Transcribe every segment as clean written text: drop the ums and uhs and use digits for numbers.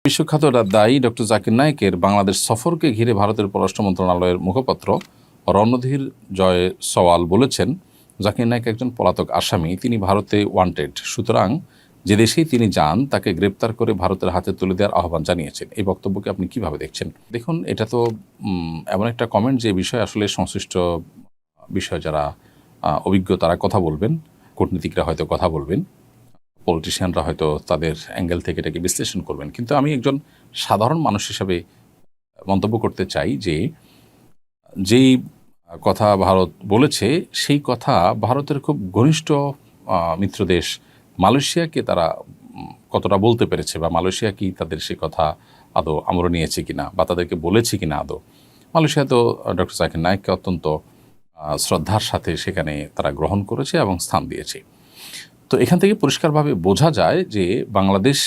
বিশ্বখ্যাত দায়ী ডক্টর জাকির নায়েকের বাংলাদেশ সফরকে ঘিরে ভারতের পররাষ্ট্র মন্ত্রণালয়ের মুখপাত্র রণধীর জয় সওয়াল বলেছেন, জাকির নায়েক একজন পলাতক আসামি, তিনি ভারতে ওয়ান্টেড, সুতরাং যে দেশেই তিনি যান তাকে গ্রেপ্তার করে ভারতের হাতে তুলে দেওয়ার আহ্বান জানিয়েছেন। এই বক্তব্যকে আপনি কিভাবে দেখছেন? দেখুন, এটা তো এমন একটা কমেন্ট যে বিষয় আসলে সংশ্লিষ্ট বিষয় যারা অভিজ্ঞ তারা কথা বলবেন, কূটনীতিকরা হয়তো কথা বলবেন, পলিটিশিয়ানরা হয়তো তাদের অ্যাঙ্গেল থেকে এটাকে বিশ্লেষণ করবেন। কিন্তু আমি একজন সাধারণ মানুষ হিসাবে মন্তব্য করতে চাই যে যেই কথা ভারত বলেছে সেই কথা ভারতের খুব ঘনিষ্ঠ মিত্র দেশ মালয়েশিয়াকে তারা কতটা বলতে পেরেছে, বা মালয়েশিয়া কি তাদের সে কথা আদৌ আমল নিয়েছে কিনা, বা তাদেরকে বলেছে কিনা আদৌ। মালয়েশিয়া তো ডক্টর জাকির নায়েককে অত্যন্ত শ্রদ্ধার সাথে সেখানে তারা গ্রহণ করেছে এবং স্থান দিয়েছে। তো এখান থেকে পরিষ্কারভাবে বোঝা যায় যে বাংলাদেশ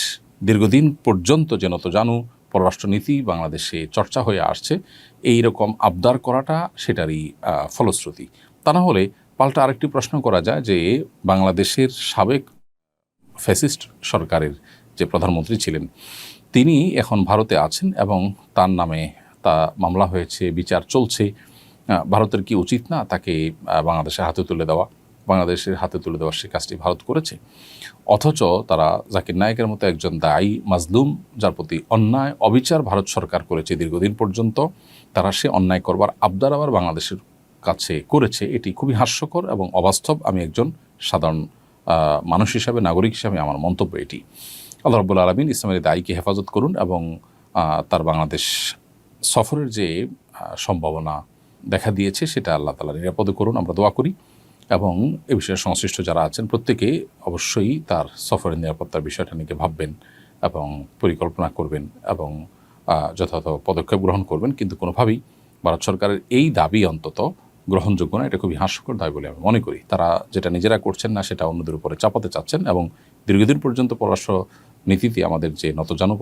দীর্ঘদিন পর্যন্ত যে নতজানু পররাষ্ট্রনীতি বাংলাদেশে চর্চা হয়ে আসছে, এই রকম আবদার করাটা সেটারই ফলশ্রুতি। তা না হলে পাল্টা আরেকটি প্রশ্ন করা যায় যে বাংলাদেশের সাবেক ফ্যাসিস্ট সরকারের যে প্রধানমন্ত্রী ছিলেন তিনি এখন ভারতে আছেন এবং তার নামে তা মামলা হয়েছে, বিচার চলছে। ভারতের কি উচিত না তাকে বাংলাদেশের হাতে তুলে দেওয়া? বাংলাদেশের হাতে তুলে দেওয়ার সে কাজটি ভারত করেছে, অথচ তারা জাকির নায়েকের মতো একজন দায়ী মাজলুম, যার প্রতি অন্যায় অবিচার ভারত সরকার করেছে দীর্ঘদিন পর্যন্ত, তারা সে অন্যায় করবার আবদার আবার বাংলাদেশের কাছে করেছে। এটি খুবই হাস্যকর এবং অবাস্তব। আমি একজন সাধারণ মানুষ হিসাবে, নাগরিক হিসাবে আমার মন্তব্য এটি। আল্লাহ রাব্বুল আলামিন ইসলামের দায়ীকে হেফাজত করুন এবং তার বাংলাদেশ সফরের যে সম্ভাবনা দেখা দিয়েছে সেটা আল্লাহ তাআলা নিরাপদে করুন, আমরা দোয়া করি। এবং এ বিষয়ে সংশ্লিষ্ট যারা আছেন প্রত্যেকে অবশ্যই তার সফরের নিরাপত্তার বিষয়টা নিয়ে ভাববেন এবং পরিকল্পনা করবেন এবং যথাযথ পদক্ষেপ গ্রহণ করবেন। কিন্তু কোনোভাবেই ভারত সরকারের এই দাবি অন্তত গ্রহণযোগ্য না। এটা খুবই হাস্যকর দাবি বলে আমি মনে করি। তারা যেটা নিজেরা করছেন না সেটা অন্যদের উপরে চাপাতে চাচ্ছেন এবং দীর্ঘদিন পর্যন্ত পররাষ্ট্র নীতিতে আমাদের যে নতজানু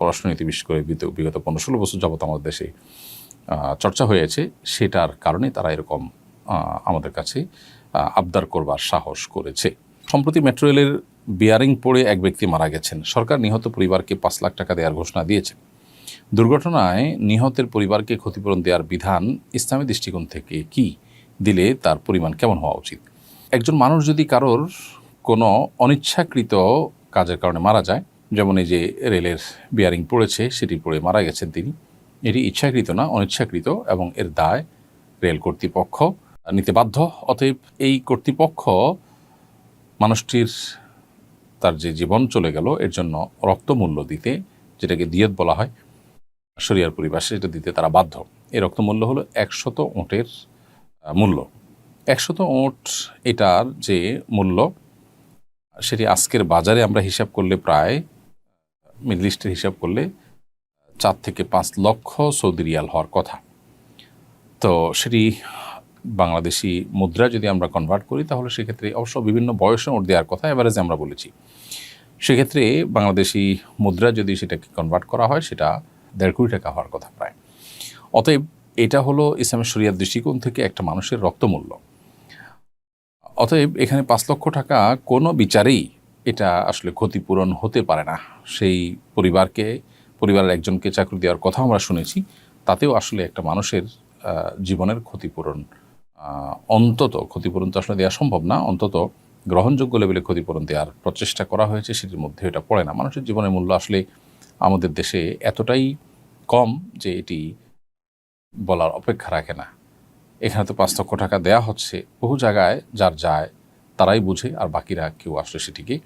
পররাষ্ট্রনীতি, বিশেষ করে বিগত 15-16 বছর যাবত আমাদের দেশে চর্চা হয়েছে, সেটার কারণে তারা এরকম আমাদের কাছে আবদার করবার সাহস করেছে। সম্প্রতি মেট্রো রেলের বিয়ারিং পড়ে এক ব্যক্তি মারা গেছেন। সরকার নিহত পরিবারকে 5 লাখ টাকা দেওয়ার ঘোষণা দিয়েছে। দুর্ঘটনায় নিহতের পরিবারকে ক্ষতিপূরণ দেওয়ার বিধান ইসলামী দৃষ্টিকোণ থেকে কি, দিলে তার পরিমাণ কেমন হওয়া উচিত? একজন মানুষ যদি কারোর কোনো অনিচ্ছাকৃত কাজের কারণে মারা যায়, যেমন এই যে রেলের বিয়ারিং পড়েছে সেটি পড়ে মারা গেছেন তিনি, এটি ইচ্ছাকৃত না, অনিচ্ছাকৃত, এবং এর দায় রেল কর্তৃপক্ষ নিতে বাধ্য। অতএব এই কর্তৃপক্ষ মানুষটির তার যে জীবন চলে গেল এর জন্য রক্তমূল্য দিতে, যেটাকে দিয়ত বলা হয় শরিয়ার পরিভাষায়, এটা দিতে তারা বাধ্য। এই রক্তমূল্য হলো 100 ওঁটের মূল্য। 100 ওঁট এটার যে মূল্য সেটি আজকের বাজারে আমরা হিসাব করলে প্রায়, মিডল ইস্টের হিসাব করলে 4 থেকে 5 লক্ষ সৌদি রিয়াল হওয়ার কথা। তো সেটি বাংলাদেশি মুদ্রা যদি আমরা কনভার্ট করি তাহলে সেক্ষেত্রে অবশ্য বিভিন্ন বয়সে ওট দেওয়ার কথা এভারেজে আমরা বলেছি, সেক্ষেত্রে বাংলাদেশি মুদ্রা যদি সেটাকে কনভার্ট করা হয় সেটা 1.5 কোটি টাকা হওয়ার কথা প্রায়। অতএব এটা হলো ইসলামের শরিয়ার দৃষ্টিকোণ থেকে একটা মানুষের রক্তমূল্য। অতএব এখানে 5 লক্ষ টাকা কোনো বিচারেই এটা আসলে ক্ষতিপূরণ হতে পারে না। সেই পরিবারের একজনকে চাকরি দেওয়ার কথা আমরা শুনেছি, তাতেও আসলে একটা মানুষের জীবনের ক্ষতিপূরণ ক্ষতিপূরণ তো আসলে দেওয়া সম্ভব না, অন্তত গ্রহণযোগ্য লেভেলে ক্ষতিপূরণ দেওয়ার প্রচেষ্টা করা হয়েছে, সেটির মধ্যে এটা পড়ে না। মানুষের জীবনের মূল্য আসলে আমাদের দেশে এতটাই কম যে এটি বলার অপেক্ষা রাখে না। এখানে তো 5 লক্ষ টাকা দেওয়া হচ্ছে, বহু জায়গায় যার যায় তারাই বুঝে, আর বাকিরা কেউ আসলে সেটিকে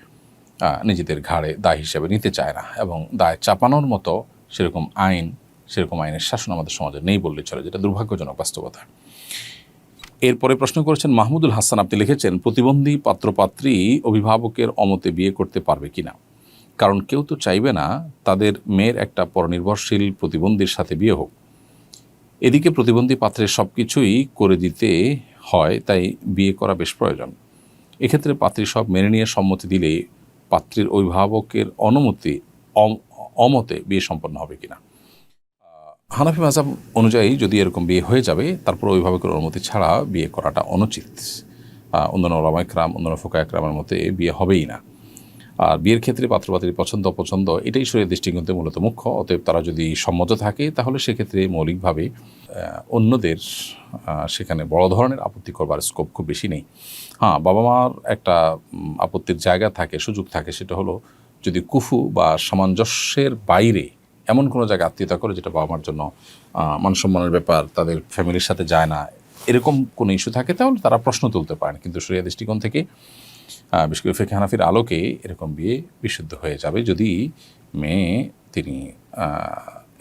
নিজেদের ঘাড়ে দায় হিসেবে নিতে চায় না, এবং দায় চাপানোর মতো সেরকম আইনের শাসন আমাদের সমাজে নেই বললে চলে, যেটা দুর্ভাগ্যজনক বাস্তবতা। এরপরে প্রশ্ন করেছেন মাহমুদুল হাসান, আপনি লিখেছেন, প্রতিবন্ধী পাত্রপাত্রী অভিভাবকের অমতে বিয়ে করতে পারবে কিনা? কারণ কেউ তো চাইবে না তাদের মেয়ের একটা পরনির্ভরশীল প্রতিবন্ধীর সাথে বিয়ে হোক। এদিকে প্রতিবন্ধী পাত্রের সব কিছুই করে দিতে হয়, তাই বিয়ে করা বেশ প্রয়োজন। এক্ষেত্রে পাত্রী সব মেনে নিয়ে সম্মতি দিলে পাত্রীর অভিভাবকের অমতে বিয়ে সম্পন্ন হবে কিনা? হানাফি মাযহাব অনুযায়ী যদি এরকম বিয়ে হয়ে যাবে, তারপর অভিভাবকের অনুমতি ছাড়া বিয়ে করাটা অনুচিত। অন্যান্য ওলামা ইকরাম, অন্যান্য ফুকাহা ইকরামের মতে বিয়ে হবেই না। আর বিয়ের ক্ষেত্রে পাত্রপাত্রীর পছন্দ অপছন্দ এটাই শরীয়তের দৃষ্টিকোণ থেকে মূলত মুখ্য। অতএব তারা যদি সম্মত থাকে তাহলে সেক্ষেত্রে মৌলিকভাবে অন্যদের সেখানে বড় ধরনের আপত্তি করবার স্কোপ খুব বেশি নেই। হ্যাঁ, বাবা মার একটা আপত্তির জায়গা থাকে, সুযোগ থাকে, সেটা হলো যদি কুফু বা সামঞ্জস্যের বাইরে এমন কোনো জায়গায় আত্মীয়তা করে যেটা বাবা মার জন্য মানসম্মানের ব্যাপার, তাদের ফ্যামিলির সাথে যায় না, এরকম কোনো ইস্যু থাকে তাহলে তারা প্রশ্ন তুলতে পারেন। কিন্তু শরিয়া দৃষ্টিকোণ থেকে বিশেষ করে ফিকহে হানাফির আলোকে এরকম বিয়ে বিশুদ্ধ হয়ে যাবে যদি মেয়ে তিনি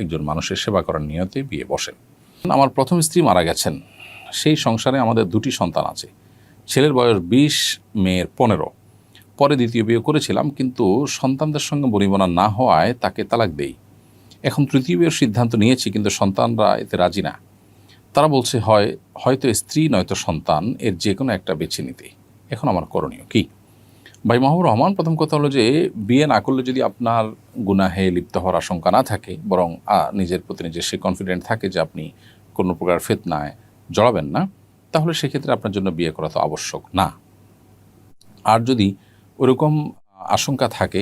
একজন মানুষের সেবা করার নিয়তে বিয়ে বসেন। আমার প্রথম স্ত্রী মারা গেছেন, সেই সংসারে আমাদের 2টি সন্তান আছে। ছেলের বয়স 20, মেয়ের 15। পরে দ্বিতীয় বিয়ে করেছিলাম, কিন্তু সন্তানদের সঙ্গে বনিবনা না হওয়ায় তাকে তালাক দেই। এখন তৃতীয় বিয়ের সিদ্ধান্ত নিয়েছি, কিন্তু সন্তানরা এতে রাজি না। তারা বলছে হয়তো স্ত্রী নয়তো সন্তান, এর যে কোনো একটা বেছে নিতে। এখন আমার করণীয় কি? ভাই মাহবুব রহমান, প্রথম কথা হলো যে বিয়ে না করলে যদি আপনার গুনাহে লিপ্ত হওয়ার আশঙ্কা না থাকে, বরং নিজের প্রতি নিজে সে কনফিডেন্ট থাকে যে আপনি কোনো প্রকার ফিতনায় জড়াবেন না, তাহলে সেক্ষেত্রে আপনার জন্য বিয়ে করা তো আবশ্যক না। আর যদি ওরকম আশঙ্কা থাকে,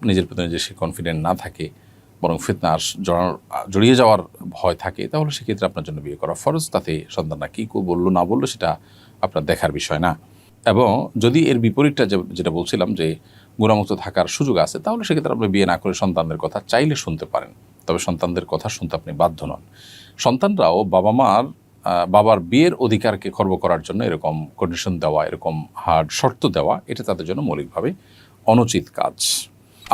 নিজের প্রতি নিজে সে কনফিডেন্ট না থাকে, বরং ফিতনার জড়িয়ে যাওয়ার ভয় থাকে, তাহলে সেক্ষেত্রে আপনার জন্য বিয়ে করা ফরজ। তাতে সন্তানরা কী বললো না বললো সেটা আপনার দেখার বিষয় না। এবং যদি এর বিপরীতটা যেটা বলছিলাম যে গুণামুক্ত থাকার সুযোগ আছে, তাহলে সেক্ষেত্রে আপনি বিয়ে না করে সন্তানদের কথা চাইলে শুনতে পারেন, তবে সন্তানদের কথা শুনতে আপনি বাধ্য নন। সন্তানরাও বাবার বিয়ের অধিকারকে খর্ব করার জন্য এরকম কন্ডিশন দেওয়া, এরকম হার্ড শর্ত দেওয়া, এটা তাদের জন্য মৌলিকভাবে অনুচিত কাজ।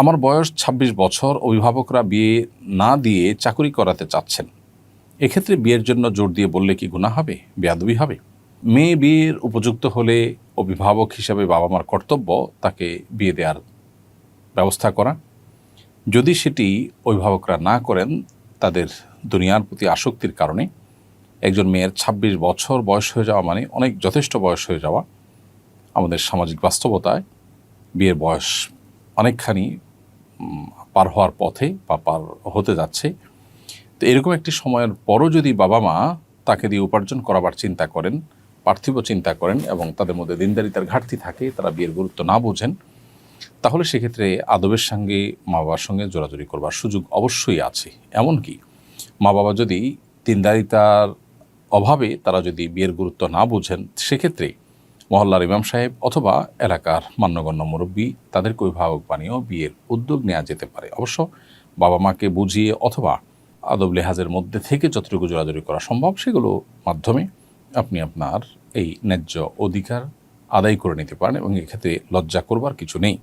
আমার বয়স 26 বছর, অভিভাবকরা বিয়ে না দিয়ে চাকরি করাতে চাচ্ছেন। এক্ষেত্রে বিয়ের জন্য জোর দিয়ে বললে কি গুনাহ হবে, বেয়াদবি হবে? মেয়ে বিয়ের উপযুক্ত হলে অভিভাবক হিসাবে বাবা মার কর্তব্য তাকে বিয়ে দেওয়ার ব্যবস্থা করা। যদি সেটি অভিভাবকরা না করেন, তাদের দুনিয়ার প্রতি আসক্তির কারণে, একজন মেয়ের 26 বছর বয়স হয়ে যাওয়া মানে অনেক যথেষ্ট বয়স হয়ে যাওয়া। আমাদের সামাজিক বাস্তবতায় বিয়ের বয়স অনেকখানি পার হওয়ার পথে বা পার হতে যাচ্ছে। তো এরকম একটি সময়ের পরও যদি বাবা মা তাকে দিয়ে উপার্জন করাবার চিন্তা করেন, পার্থিব চিন্তা করেন, এবং তাদের মধ্যে দিনদারিতার ঘাটতি থাকে, তারা বিয়ের গুরুত্ব না বোঝেন, তাহলে সেক্ষেত্রে আদবের সঙ্গে মা বাবার সঙ্গে জোরাজুরি করবার সুযোগ অবশ্যই আছে। এমনকি মা বাবা যদি দিনদারিতার অভাবে তারা যদি বিয়ের গুরুত্ব না বোঝেন, সেক্ষেত্রে মহল্লার ইমাম সাহেব অথবা এলাকার মান্যগণ্য মুরব্বী তাদেরকে অভিভাবক বানিয়েও বিয়ের উদ্যোগ নেওয়া যেতে পারে। অবশ্য বাবা মাকে বুঝিয়ে অথবা আদব লেহাজের মধ্যে থেকে যতটুকু জোরাজুরি করা সম্ভব, সেগুলো মাধ্যমে আপনি আপনার এই ন্যায্য অধিকার আদায় করে নিতে পারেন, এবং এক্ষেত্রে লজ্জা করবার কিছু নেই।